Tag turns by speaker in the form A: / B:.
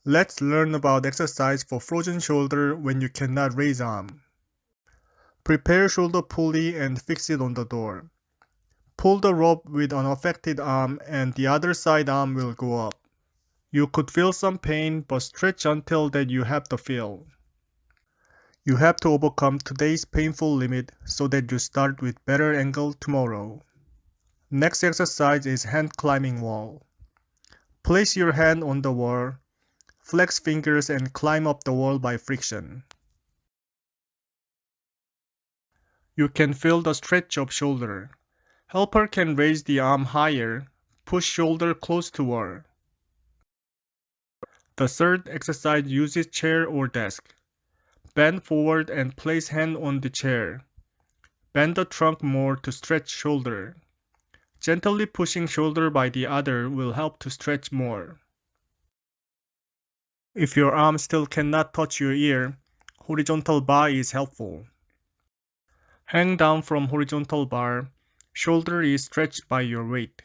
A: Let's learn about exercise for frozen shoulder when you cannot raise arm. Prepare shoulder pulley and fix it on the door. Pull the rope with an affected arm and the other side arm will go up. You could feel some pain, but stretch until that you have the feel. You have to overcome today's painful limit so that you start with better angle tomorrow. Next exercise is hand climbing wall. Place your hand on the wall, flex fingers and climb up the wall by friction. You can feel the stretch of shoulder. Helper can raise the arm higher, push shoulder close to wall. The third exercise uses chair or desk. Bend forward and place hand on the chair. Bend the trunk more to stretch shoulder. Gently pushing shoulder by the other will help to stretch more. If your arm still cannot touch your ear, horizontal bar is helpful. Hang down from horizontal bar. Shoulder is stretched by your weight.